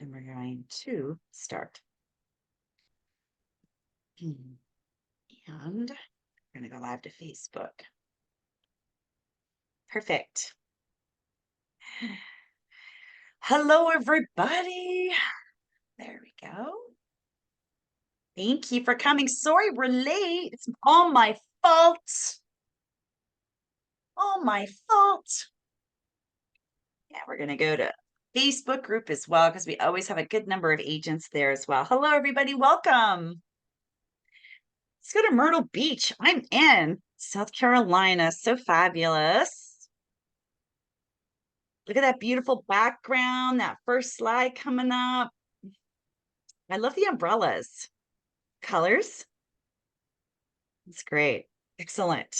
And we're going to start. And we're going to go live to Facebook. Perfect. Hello, everybody. There we go. Thank you for coming. Sorry we're late. It's all my fault. All my fault. Yeah, we're going to go to Facebook group as well because we always have a good number of agents there as well. Hello, everybody. Welcome. Let's go to Myrtle Beach. I'm in South Carolina. So fabulous. Look at that beautiful background, that first slide coming up. I love the umbrellas. Colors. It's great. Excellent.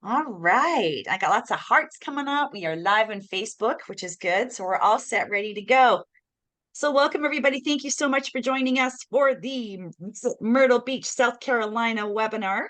All right. I got lots of hearts coming up. We are live on Facebook, which is good. So we're all set, ready to go. So welcome, everybody. Thank you so much for joining us for the Myrtle Beach, South Carolina webinar.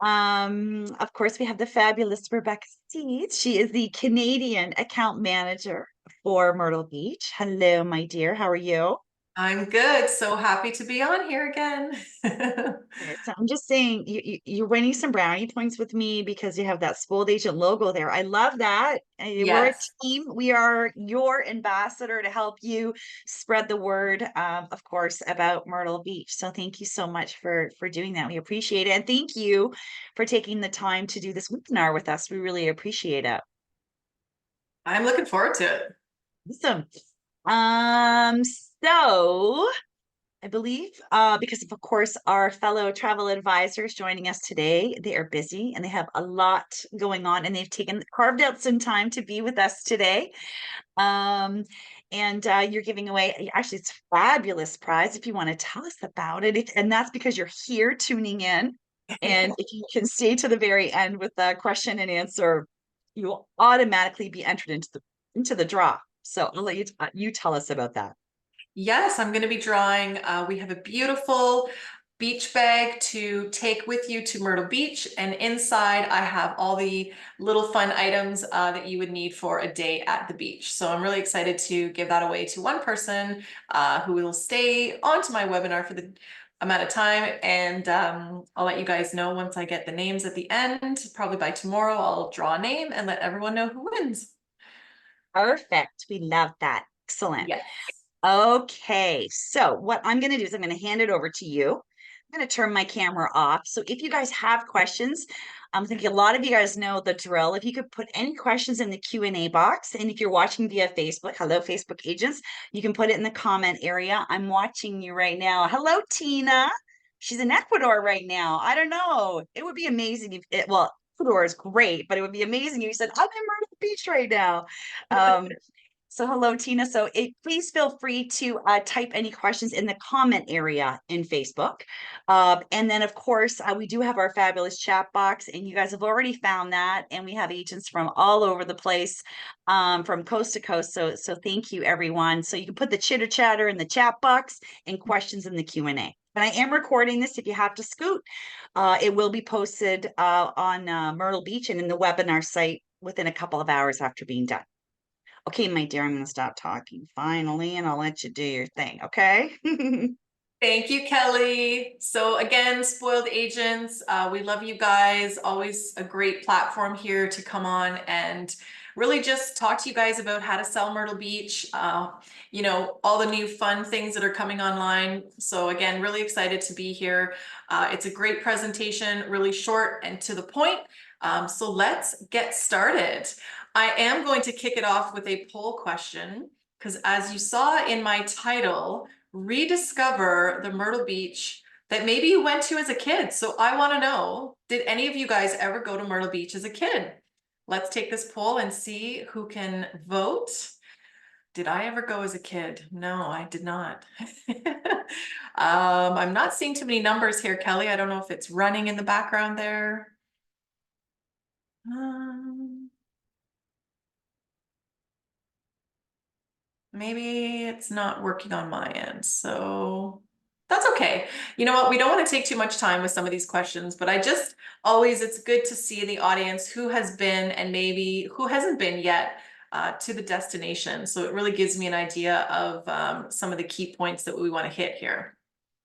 Of course, we have the fabulous Rebecca Seeds. She is the Canadian account manager for Myrtle Beach. Hello, my dear. How are you? I'm good. So happy to be on here again. So I'm just saying you're winning some brownie points with me because you have that Spoiled Agent logo there. I love that. We're a Yes, team. We are your ambassador to help you spread the word, of course, about Myrtle Beach. So thank you so much for doing that. We appreciate it. And thank you for taking the time to do this webinar with us. We really appreciate it. I'm looking forward to it. Awesome. So I believe, because of course, our fellow travel advisors joining us today, they are busy and they have a lot going on, and they've carved out some time to be with us today. And you're giving away, actually, it's a fabulous prize if you want to tell us about it. And that's because you're here tuning in. And if you can stay to the very end with the question and answer, you will automatically be entered into the draw. So I'll let you tell us about that. Yes, I'm going to be drawing. We have a beautiful beach bag to take with you to Myrtle Beach. And inside, I have all the little fun items that you would need for a day at the beach. So I'm really excited to give that away to one person who will stay onto my webinar for the amount of time. And I'll let you guys know once I get the names at the end. Probably by tomorrow, I'll draw a name and let everyone know who wins. Perfect. We love that. Excellent. Yes. Okay, so what I'm going to do is I'm going to hand it over to you. I'm going to turn my camera off. So if you guys have questions, I'm thinking a lot of you guys know the drill. If you could put any questions in the Q&A box, and if you're watching via Facebook, hello, Facebook agents, you can put it in the comment area. I'm watching you right now. Hello, Tina. She's in Ecuador right now. I don't know. It would be amazing well, Ecuador is great, but it would be amazing if you said, I'm in Myrtle Beach right now. So hello, Tina. So please feel free to type any questions in the comment area in Facebook. And then, of course, we do have our fabulous chat box, and you guys have already found that. And we have agents from all over the place, from coast to coast. So thank you, everyone. So you can put the chitter chatter in the chat box and questions in the Q&A. And I am recording this if you have to scoot. It will be posted on Myrtle Beach and in the webinar site within a couple of hours after being done. Okay, my dear, I'm going to stop talking finally, and I'll let you do your thing, okay? Thank you, Kelly. So again, Spoiled Agents, we love you guys. Always a great platform here to come on and really just talk to you guys about how to sell Myrtle Beach, all the new fun things that are coming online. So again, really excited to be here. It's a great presentation, really short and to the point. So let's get started. I am going to kick it off with a poll question because as you saw in my title, rediscover the Myrtle Beach that maybe you went to as a kid. So I want to know, did any of you guys ever go to Myrtle Beach as a kid? Let's take this poll and see who can vote. Did I ever go as a kid? No, I did not. I'm not seeing too many numbers here, Kelly. I don't know if it's running in the background there. Maybe it's not working on my end, so that's okay. You know what? We don't want to take too much time with some of these questions, but it's good to see in the audience who has been and maybe who hasn't been yet to the destination. So it really gives me an idea of some of the key points that we want to hit here.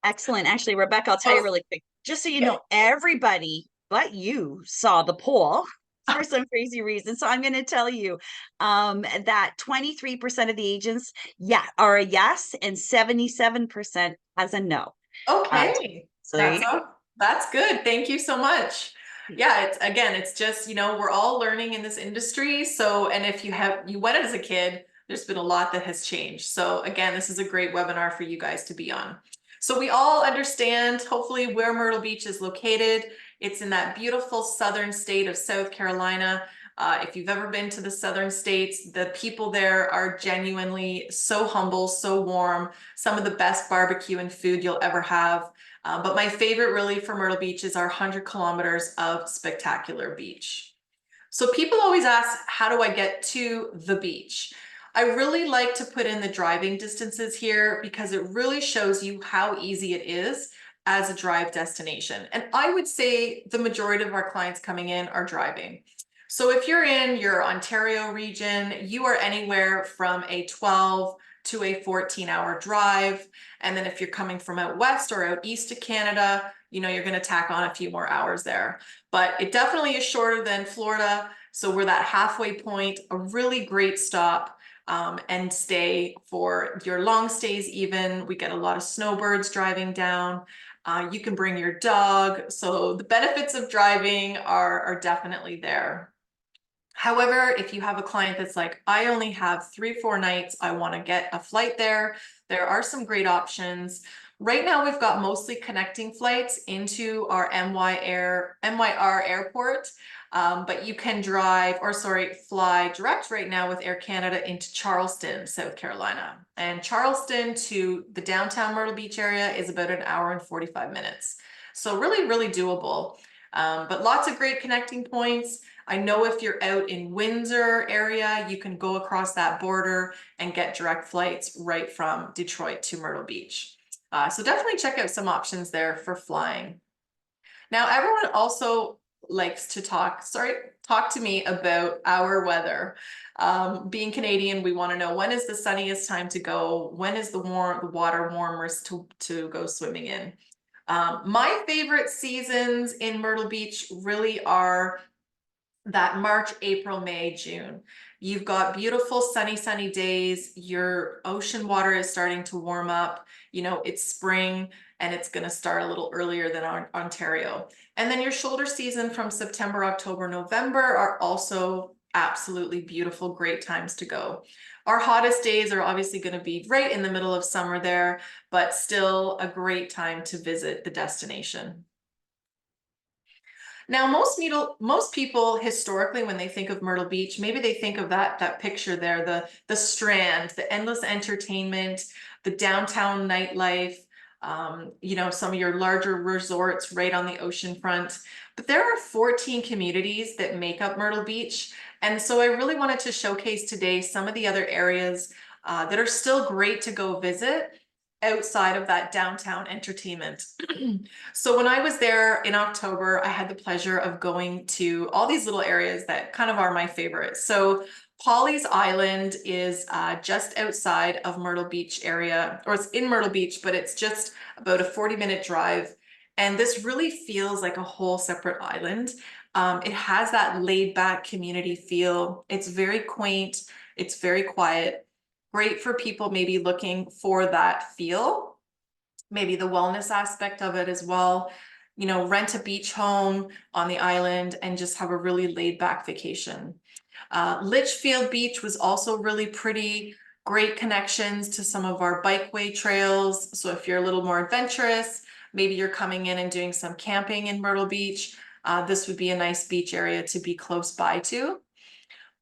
Excellent. Actually, Rebecca, I'll tell you Oh, really quick, just so you okay. know, everybody but you saw the poll for some crazy reason. So I'm going to tell you that 23% of the agents, yeah, are a yes, and 77% as a no. Uh, Okay, so there you go. that's good. Thank you so much. Yeah, it's again, it's just, we're all learning in this industry. So, and if you went as a kid, there's been a lot that has changed. So again, this is a great webinar for you guys to be on. So we all understand, hopefully, where Myrtle Beach is located. It's in that beautiful southern state of South Carolina. If you've ever been to the southern states, the people there are genuinely so humble, so warm, some of the best barbecue and food you'll ever have. But my favorite really for Myrtle Beach is our 100 kilometers of spectacular beach. So people always ask, how do I get to the beach? I really like to put in the driving distances here because it really shows you how easy it is as a drive destination. And I would say the majority of our clients coming in are driving. So if you're in your Ontario region, you are anywhere from a 12 to a 14-hour drive. And then if you're coming from out west or out east of Canada, you're going to tack on a few more hours there. But it definitely is shorter than Florida. So we're that halfway point, a really great stop and stay for your long stays even. We get a lot of snowbirds driving down. You can bring your dog. So the benefits of driving are definitely there. However, if you have a client that's like, I only have 3-4 nights, I want to get a flight there are some great options. Right now, we've got mostly connecting flights into our MYR airport, but you can fly direct right now with Air Canada into Charleston, South Carolina. And Charleston to the downtown Myrtle Beach area is about an hour and 45 minutes. So really, really doable. But lots of great connecting points. I know if you're out in Windsor area, you can go across that border and get direct flights right from Detroit to Myrtle Beach. So definitely check out some options there for flying. Now, everyone also likes to talk to me about our weather. Being Canadian, we want to know, when is the sunniest time to go? When is the water warmest to go swimming in? My favorite seasons in Myrtle Beach really are that March, April, May, June. You've got beautiful sunny days. Your ocean water is starting to warm up. It's spring and it's going to start a little earlier than Ontario. And then your shoulder season from September, October, November are also absolutely beautiful, great times to go. Our hottest days are obviously going to be right in the middle of summer there, but still a great time to visit the destination. Now, most people historically, when they think of Myrtle Beach, maybe they think of that picture there, the Strand, the endless entertainment, the downtown nightlife, some of your larger resorts right on the ocean front. But there are 14 communities that make up Myrtle Beach. And so I really wanted to showcase today some of the other areas that are still great to go visit outside of that downtown entertainment. So when I was there in October, I had the pleasure of going to all these little areas that kind of are my favorites. So Pawleys Island is just outside of Myrtle Beach area, or it's in Myrtle Beach, but it's just about a 40-minute drive. And this really feels like a whole separate island. It has that laid back community feel. It's very quaint. It's very quiet. Great for people maybe looking for that feel, maybe the wellness aspect of it as well. Rent a beach home on the island and just have a really laid back vacation. Litchfield Beach was also really pretty, great connections to some of our bikeway trails. So if you're a little more adventurous, maybe you're coming in and doing some camping in Myrtle Beach, this would be a nice beach area to be close by to.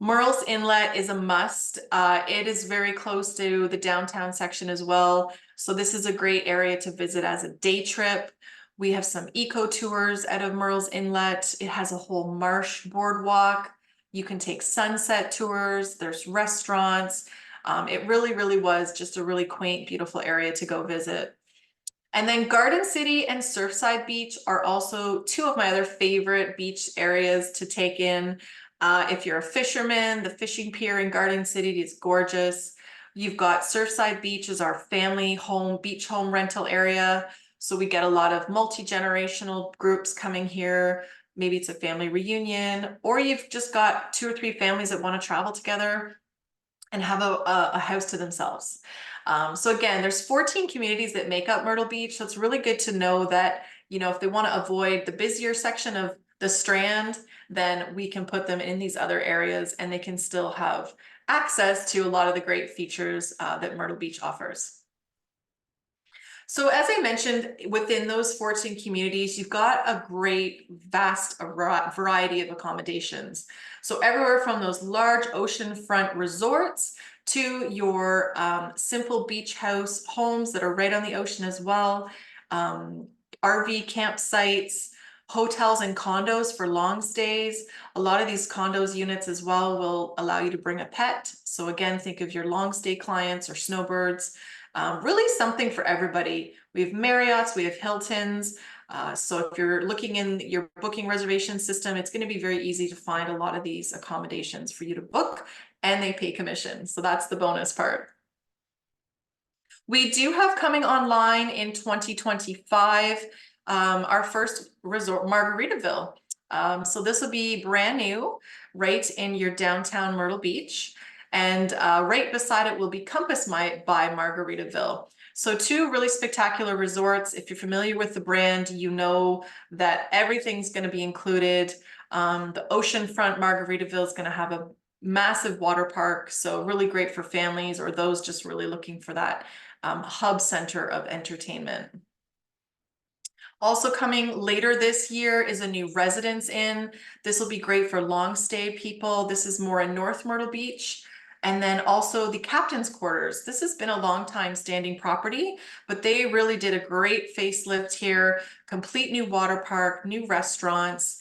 Murrells Inlet is a must. It is very close to the downtown section as well. So this is a great area to visit as a day trip. We have some eco tours out of Murrells Inlet. It has a whole marsh boardwalk. You can take sunset tours. There's restaurants. It really, really was just a really quaint, beautiful area to go visit. And then Garden City and Surfside Beach are also two of my other favorite beach areas to take in. If you're a fisherman, the fishing pier in Garden City is gorgeous. You've got Surfside Beach is our family home, beach home rental area. So we get a lot of multi-generational groups coming here. Maybe it's a family reunion, or you've just got 2 or 3 families that want to travel together and have a house to themselves. So again, there's 14 communities that make up Myrtle Beach. So it's really good to know that, you know, if they want to avoid the busier section of the Strand, then we can put them in these other areas and they can still have access to a lot of the great features that Myrtle Beach offers. So as I mentioned, within those 14 communities, you've got a great, vast variety of accommodations. So everywhere from those large oceanfront resorts to your simple beach house homes that are right on the ocean as well, RV campsites, hotels and condos for long stays. A lot of these condos units as well will allow you to bring a pet. So again, think of your long stay clients or snowbirds. Really something for everybody. We have Marriott's, we have Hilton's. So if you're looking in your booking reservation system, it's going to be very easy to find a lot of these accommodations for you to book, and they pay commission. So that's the bonus part. We do have coming online in 2025 our first resort, Margaritaville. So this will be brand new, right in your downtown Myrtle Beach. And right beside it will be Compass by Margaritaville. So 2 really spectacular resorts. If you're familiar with the brand, you know that everything's going to be included. The oceanfront Margaritaville is going to have a massive water park, so really great for families or those just really looking for that hub center of entertainment. Also coming later this year is a new Residence Inn. This will be great for long stay people. This is more in North Myrtle Beach. And then also the Captain's Quarters. This has been a long time standing property, but they really did a great facelift here, complete new water park, new restaurants.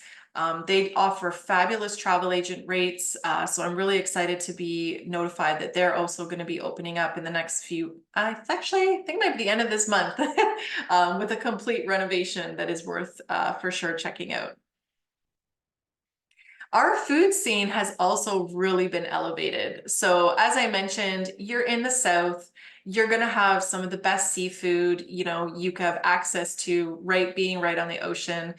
They offer fabulous travel agent rates. So I'm really excited to be notified that they're also going to be opening up in the next few, I think it might be the end of this month with a complete renovation that is worth for sure checking out. Our food scene has also really been elevated. So as I mentioned, you're in the South, you're gonna have some of the best seafood, you know, you have access to being right on the ocean.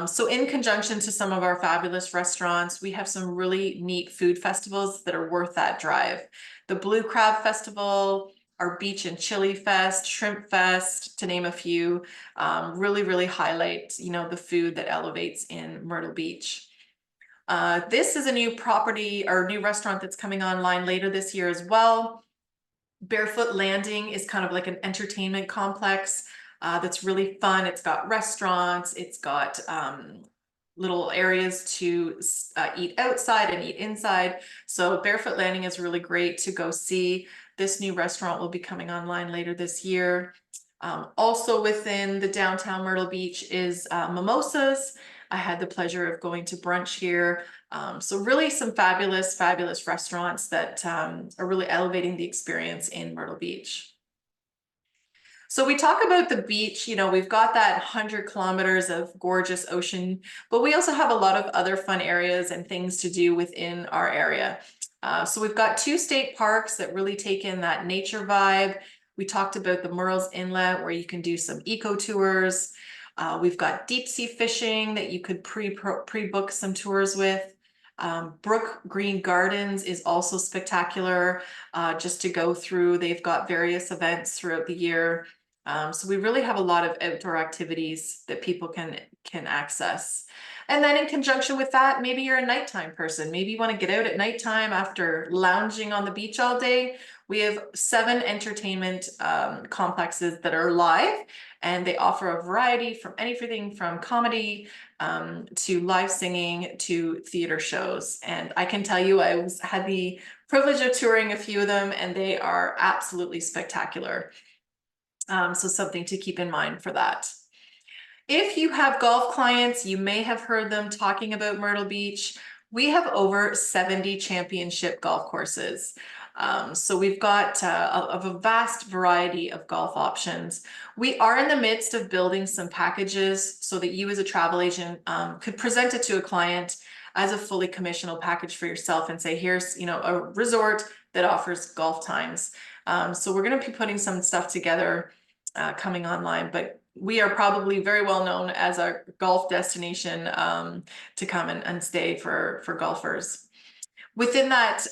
So in conjunction to some of our fabulous restaurants, we have some really neat food festivals that are worth that drive. The Blue Crab Festival, our Beach and Chili Fest, Shrimp Fest, to name a few, really, really highlight, you know, the food that elevates in Myrtle Beach. This is a new property or new restaurant that's coming online later this year as well. Barefoot Landing is kind of like an entertainment complex that's really fun. It's got restaurants, it's got little areas to eat outside and eat inside. So Barefoot Landing is really great to go see. This new restaurant will be coming online later this year. Also within the downtown Myrtle Beach is Mimosas. I had the pleasure of going to brunch here. So really some fabulous, fabulous restaurants that are really elevating the experience in Myrtle Beach. So we talk about the beach, you know, we've got that 100 kilometers of gorgeous ocean, but we also have a lot of other fun areas and things to do within our area. So we've got 2 state parks that really take in that nature vibe. We talked about the Murrells Inlet where you can do some eco tours. We've got deep sea fishing that you could pre-book some tours with. Brook Green Gardens is also spectacular just to go through. They've got various events throughout the year. So we really have a lot of outdoor activities that people can access. And then in conjunction with that, maybe you're a nighttime person. Maybe you want to get out at nighttime after lounging on the beach all day. We have 7 entertainment complexes that are live, and they offer a variety from anything from comedy to live singing to theater shows. And I can tell you, I had the privilege of touring a few of them, and they are absolutely spectacular. So something to keep in mind for that. If you have golf clients, you may have heard them talking about Myrtle Beach. We have over 70 championship golf courses. So we've got a vast variety of golf options. We are in the midst of building some packages so that you as a travel agent could present it to a client as a fully commissionable package for yourself and say, here's, a resort that offers golf times. So we're going to be putting some stuff together coming online, but we are probably very well known as a golf destination to come and stay for golfers. Within that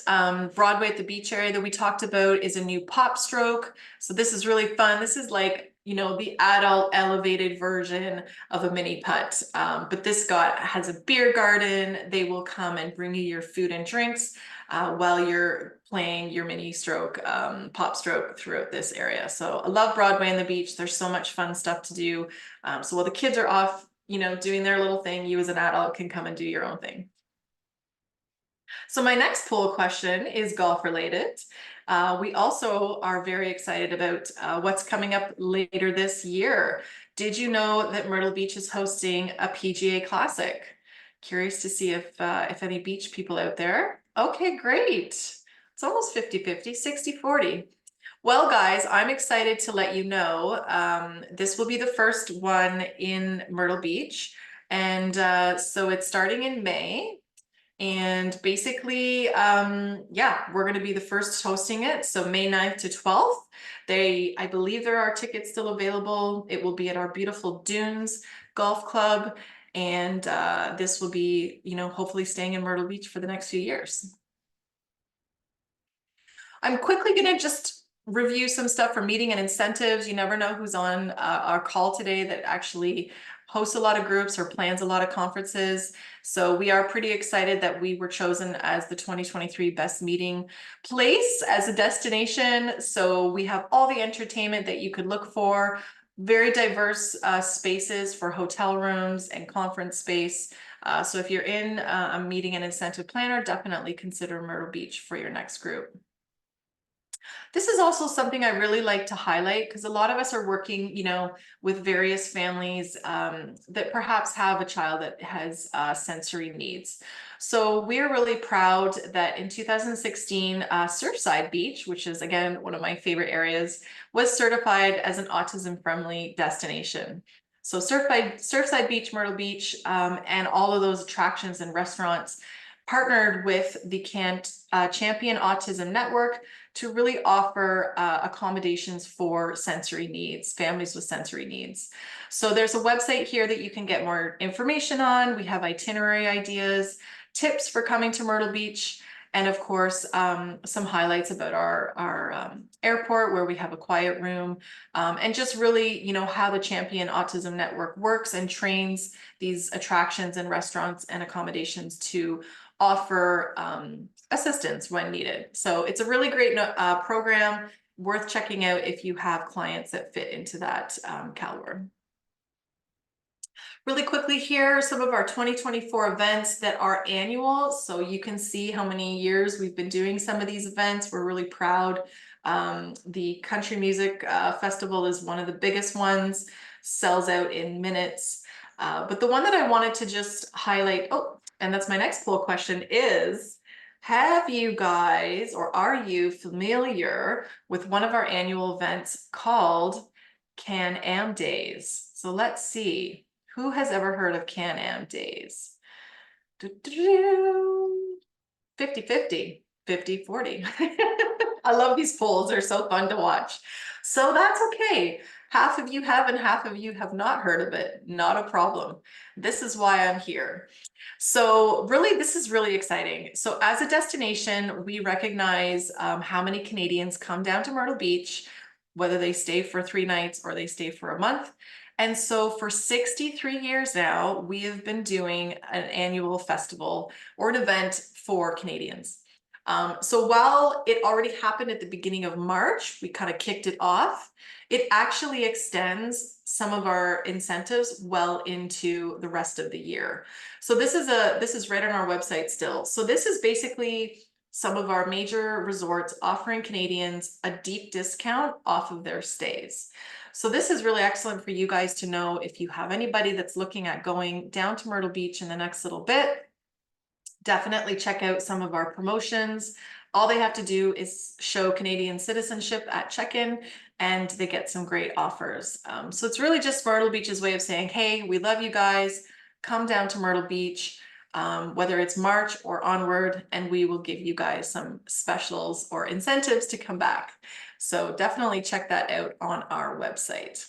Broadway at the beach area that we talked about is a new pop stroke. So this is really fun. This is like, the adult elevated version of a mini putt. But this has a beer garden. They will come and bring you your food and drinks while you're playing your mini stroke, pop stroke throughout this area. So I love Broadway and the beach. There's so much fun stuff to do. So while the kids are off, doing their little thing, you as an adult can come and do your own thing. So my next poll question is golf related. We also are very excited about what's coming up later this year. Did you know that Myrtle Beach is hosting a PGA Classic? Curious to see if any beach people out there. Okay, great. It's almost 50-50, 60-40. Well, guys, I'm excited to let you know this will be the first one in Myrtle Beach. And so it's starting in May. And basically, yeah, we're going to be the first hosting it. So May 9th to 12th. I believe there are tickets still available. It will be at our beautiful Dunes Golf Club. And this will be, hopefully staying in Myrtle Beach for the next few years. I'm quickly going to just review some stuff for meeting and incentives. You never know who's on our call today that actually hosts a lot of groups or plans a lot of conferences. So we are pretty excited that we were chosen as the 2023 best meeting place as a destination. So we have all the entertainment that you could look for, very diverse spaces for hotel rooms and conference space. So if you're in a meeting and incentive planner, definitely consider Myrtle Beach for your next group. This is also something I really like to highlight because a lot of us are working, with various families that perhaps have a child that has sensory needs. So we're really proud that in 2016, Surfside Beach, which is again one of my favorite areas, was certified as an autism-friendly destination. So Surfside Beach, Myrtle Beach, and all of those attractions and restaurants partnered with the Champion Autism Network to really offer accommodations for sensory needs, families with sensory needs. So there's a website here that you can get more information on. We have itinerary ideas, tips for coming to Myrtle Beach, and of course, some highlights about our airport where we have a quiet room, and just really, how the Champion Autism Network works and trains these attractions and restaurants and accommodations to offer assistance when needed. So it's a really great program, worth checking out if you have clients that fit into that caliber. Really quickly here, some of our 2024 events that are annual. So you can see how many years we've been doing some of these events. We're really proud. The Country Music Festival is one of the biggest ones, sells out in minutes. But the one that I wanted to just highlight, and that's my next poll question is, have you guys, or are you familiar with one of our annual events called Can-Am Days? So let's see, who has ever heard of Can-Am Days? 50-50, 50-40. I love these polls, they're so fun to watch. So that's okay. Half of you have and half of you have not heard of it. Not a problem. This is why I'm here. So really, this is really exciting. So as a destination, we recognize how many Canadians come down to Myrtle Beach, whether they stay for 3 nights or they stay for a month. And so for 63 years now, we have been doing an annual festival or an event for Canadians. So while it already happened at the beginning of March, we kind of kicked it off. It actually extends some of our incentives well into the rest of the year. So this is right on our website still. So this is basically some of our major resorts offering Canadians a deep discount off of their stays. So this is really excellent for you guys to know if you have anybody that's looking at going down to Myrtle Beach in the next little bit. Definitely check out some of our promotions. All they have to do is show Canadian citizenship at check-in and they get some great offers. So it's really just Myrtle Beach's way of saying, hey, we love you guys. Come down to Myrtle Beach. whether it's March or onward, and we will give you guys some specials or incentives to come back. So definitely check that out on our website.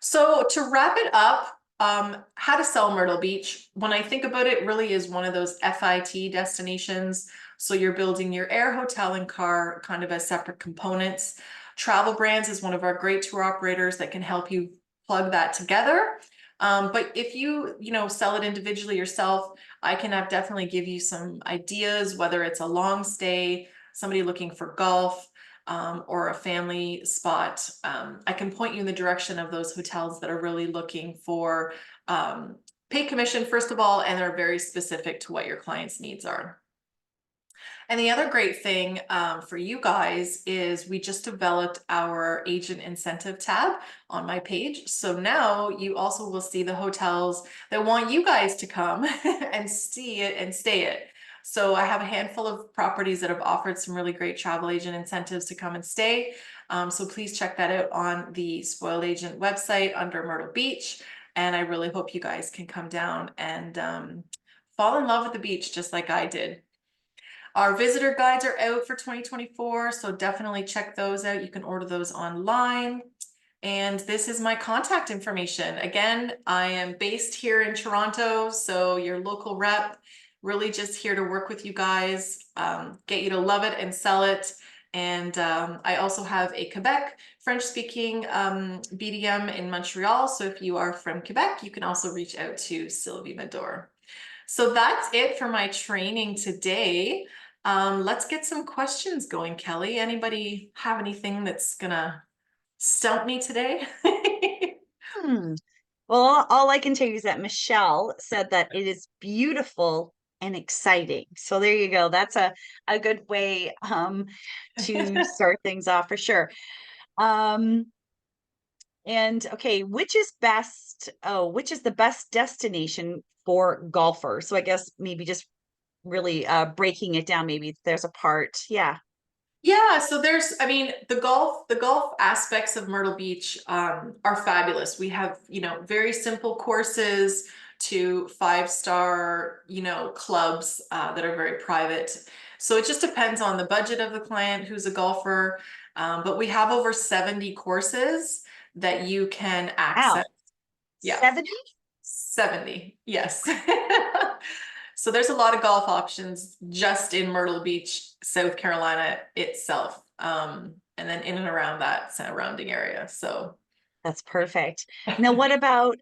So to wrap it up, how to sell Myrtle Beach. When I think about it, it really is one of those FIT destinations. So you're building your air, hotel, and car kind of as separate components. Travel Brands is one of our great tour operators that can help you plug that together. But if you sell it individually yourself, I can definitely give you some ideas, whether it's a long stay, somebody looking for golf, or a family spot. I can point you in the direction of those hotels that are really looking for pay commission, first of all, and are very specific to what your client's needs are. And the other great thing for you guys is we just developed our agent incentive tab on my page. So now you also will see the hotels that want you guys to come and see it and stay it. So I have a handful of properties that have offered some really great travel agent incentives to come and stay. So please check that out on the Spoiled Agent website under Myrtle Beach. And I really hope you guys can come down and fall in love with the beach just like I did. Our visitor guides are out for 2024, so definitely check those out. You can order those online. And this is my contact information. Again, I am based here in Toronto, so your local rep, really just here to work with you guys, get you to love it and sell it. And I also have a Quebec French-speaking BDM in Montreal. So if you are from Quebec, you can also reach out to Sylvie Medor. So that's it for my training today. Let's get some questions going, Kelly. Anybody have anything that's gonna stump me today? Hmm. Well, all I can tell you is that Michelle said that it is beautiful and exciting. So there you go. That's a good way to start things off for sure. Um, and okay, which is best? Oh, which is the best destination for golfers? So I guess maybe just really breaking it down, maybe there's a part. Yeah. Yeah, so I mean, the golf aspects of Myrtle Beach are fabulous. We have, very simple courses to five-star, clubs that are very private. So it just depends on the budget of the client who's a golfer. But we have over 70 courses that you can Wow. access. Yeah, 70? 70, yes. So there's a lot of golf options just in Myrtle Beach, South Carolina itself, and then in and around that surrounding area. So That's perfect. Now, what about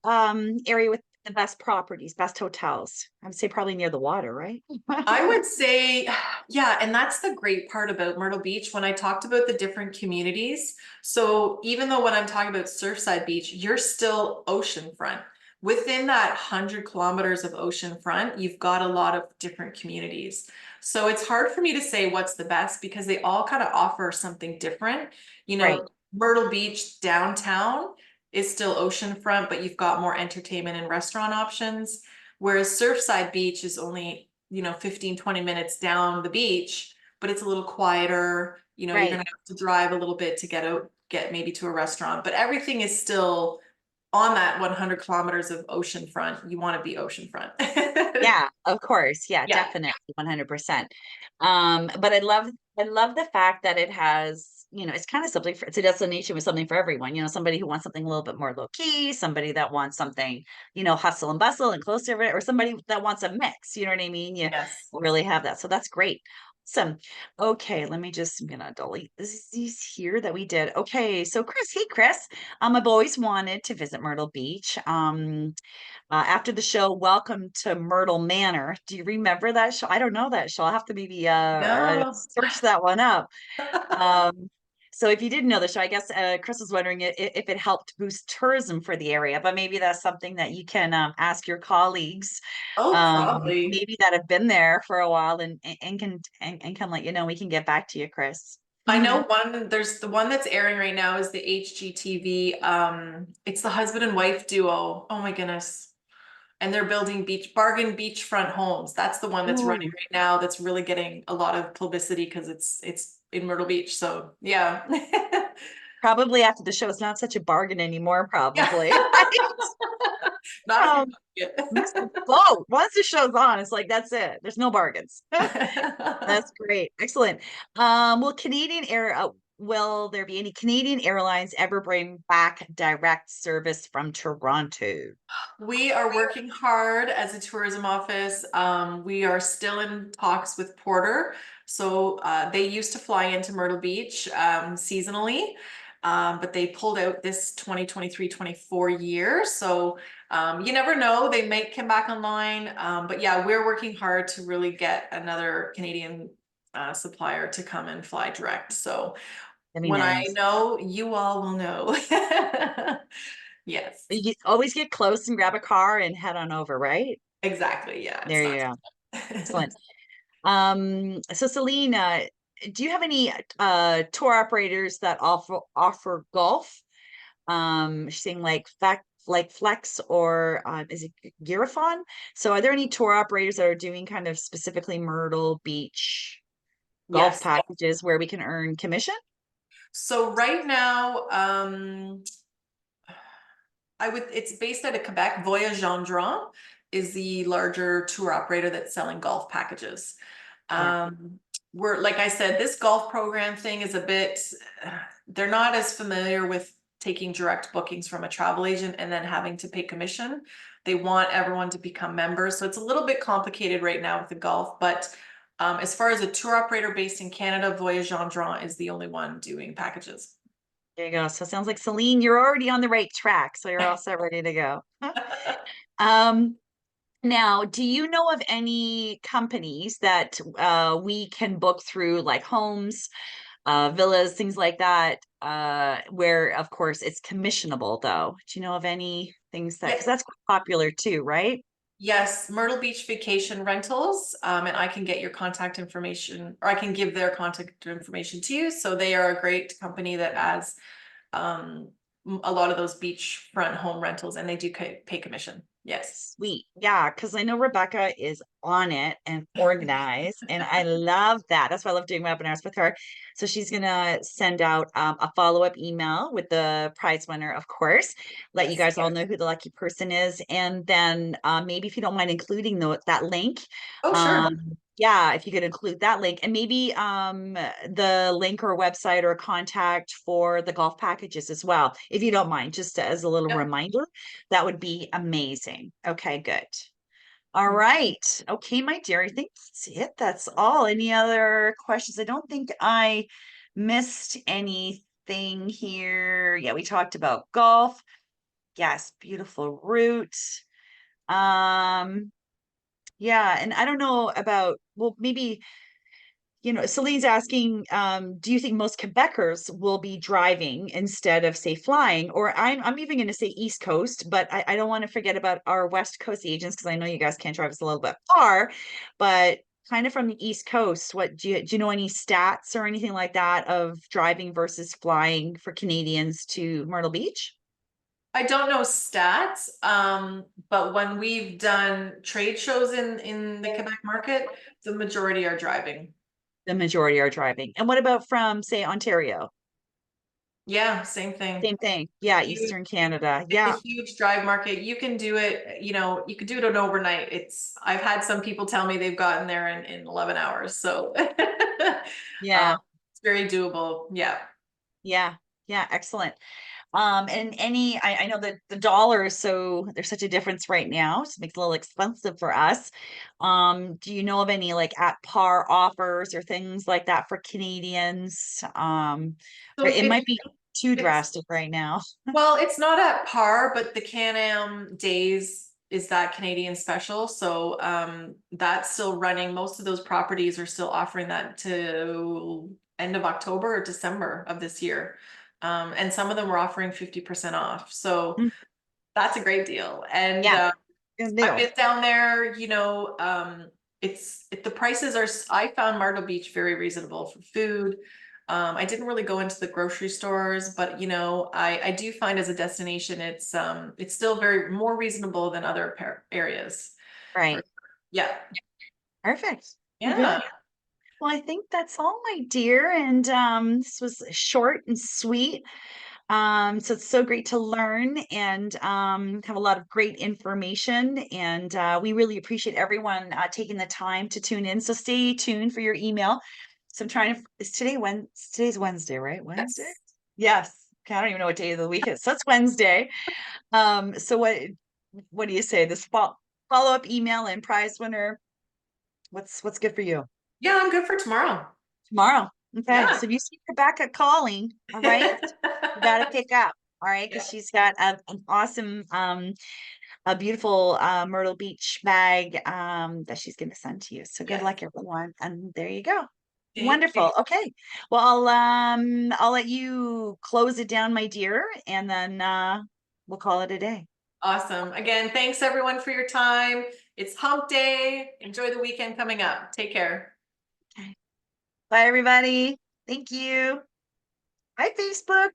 area with the best properties, best hotels? I would say probably near the water, right? I would say, yeah, and that's the great part about Myrtle Beach when I talked about the different communities. So even though when I'm talking about Surfside Beach, you're still oceanfront. Within that 100 kilometers of oceanfront, you've got a lot of different communities. So it's hard for me to say what's the best because they all kind of offer something different. Right, Myrtle Beach downtown is still oceanfront, but you've got more entertainment and restaurant options. Whereas Surfside Beach is only, 15, 20 minutes down the beach, but it's a little quieter. You're gonna right. have to drive a little bit to get maybe to a restaurant, but everything is still on that 100 kilometers of oceanfront. You want to be oceanfront. Yeah, of course. Yeah, Yeah. definitely 100%. But I love the fact that it has, it's kind of something for it's a destination with something for everyone. Somebody who wants something a little bit more low key, somebody that wants something, hustle and bustle and close to it, or somebody that wants a mix. You know what I mean? You Yes. really have that. So that's great. Awesome. Okay, I'm gonna delete these here that we did. Okay, so Chris, hey Chris. I've always wanted to visit Myrtle Beach. After the show, Welcome to Myrtle Manor. Do you remember that show? I don't know that show. I'll have to maybe No. search that one up. Um, so if you didn't know the show, I guess Chris was wondering if it helped boost tourism for the area, but maybe that's something that you can ask your colleagues, Oh, probably. maybe that have been there for a while and can let you know. We can get back to you, Chris. I know there's the one that's airing right now is the HGTV. It's the husband and wife duo. Oh my goodness. And they're building bargain beachfront homes. That's the one that's running Ooh, right now. That's really getting a lot of publicity because it's in Myrtle Beach. So yeah. probably after the show, it's not such a bargain anymore, Yeah. probably. Not if you Um, like Miss the boat. Once the show's on, it's like that's it. There's no bargains. it. That's great. Excellent. Will there be any Canadian Airlines ever bring back direct service from Toronto? We are working hard as a tourism office. We are still in talks with Porter. So they used to fly into Myrtle Beach seasonally, but they pulled out this 2023-24 year. So you never know, they might come back online. But yeah, we're working hard to really get another Canadian supplier to come and fly direct. So That'd be when I nice. know, you all will know. Yes. Always get close and grab a car and head on over, right? Exactly. Yeah, it's There you not. go. Excellent. So Celine, do you have any tour operators that offer golf? She's saying like Flex or is it Girafon? So are there any tour operators that are doing kind of specifically Myrtle Beach golf Yes. packages where we can earn commission? So right now, it's based out of Quebec. Voyage Gendron is the larger tour operator that's selling golf packages. Yeah. We're, like I said, this golf program thing is a bit, they're not as familiar with taking direct bookings from a travel agent and then having to pay commission. They want everyone to become members. So it's a little bit complicated right now with the golf, but as far as a tour operator based in Canada, Voyage Gendron is the only one doing packages. There you go. So it sounds like Celine, you're already on the right track. So you're all set, ready to go. Um, Now, do you know of any companies that we can book through, like homes, villas, things like that, where of course it's commissionable though? Do you know of any things that, Yeah. because that's quite popular too, right? Yes, Myrtle Beach Vacation Rentals, and I can get your contact information, or I can give their contact information to you. So they are a great company that has um, a lot of those beachfront home rentals, and they do pay commission. Yes. Sweet. Yeah, because I know Rebecca is on it and organized, and I love that. That's why I love doing webinars with her. So she's gonna send out a follow-up email with the prize winner, of course, let you Yes. guys all know who the lucky person is. And then maybe if you don't mind including that link, Oh, sure. yeah, if you could include that link and maybe the link or website or contact for the golf packages as well, if you don't mind, just as a little Yep. reminder. That would be amazing. Okay, good. All right. Okay, my dear, I think that's it. That's all. Any other questions? I don't think I missed anything here. Yeah, we talked about golf. Yes, beautiful route. Um, yeah, and I don't know about, well, maybe Celine's asking, do you think most Quebecers will be driving instead of, say, flying? Or I'm even going to say East Coast, but I don't want to forget about our West Coast agents because I know you guys can't drive us a little bit far, but kind of from the East Coast, what do you know any stats or anything like that of driving versus flying for Canadians to Myrtle Beach? I don't know stats, but when we've done trade shows in the Quebec market, the majority are driving. The majority are driving. And what about from, say, Ontario? Yeah, same thing. Same thing. Yeah, Huge, Eastern Canada. it's Yeah. a huge drive market. You can do it, you could do it an overnight. I've had some people tell me they've gotten there in 11 hours. So Yeah. it's very doable. Yeah. Yeah. Yeah. Excellent. And I know that the dollar is so there's such a difference right now, so it makes it a little expensive for us. Do you know of any like at par offers or things like that for Canadians? Or So it might be too it's drastic right now. well, it's not at par, but the Can-Am Days is that Canadian special. So that's still running. Most of those properties are still offering that to end of October or December of this year. And some of them were offering 50% off. So Mm, that's a great deal. And yeah, good I've deal. been down there, the prices are, I found Myrtle Beach very reasonable for food. I didn't really go into the grocery stores, but I do find as a destination, it's still very more reasonable than other areas. For, Right. yeah. Perfect. Well, Yeah. good. Well, I think that's all, my dear. And this was short and sweet. So it's so great to learn and have a lot of great information. And we really appreciate everyone taking the time to tune in. So stay tuned for your email. So I'm trying to, is today when today's Wednesday, right? Wednesday? Yes. Yes. Okay, I don't even know what day of the week it is. So it's Wednesday. So what do you say? This follow-up email and prize winner. What's good for you? Yeah, I'm good for tomorrow. Tomorrow. Okay. Yeah. So if you see Rebecca calling, all right, you got to pick up. All right, because Yeah. she's got an awesome, a beautiful Myrtle Beach bag that she's going to send to you. So good Yes. luck, everyone. And there you go. Thank you. Wonderful. Okay. Well, I'll let you close it down, my dear, and then we'll call it a day. Awesome. Again, thanks everyone for your time. It's hump day. Enjoy the weekend coming up. Take care. Okay. Bye, everybody. Thank you. Bye, Facebook.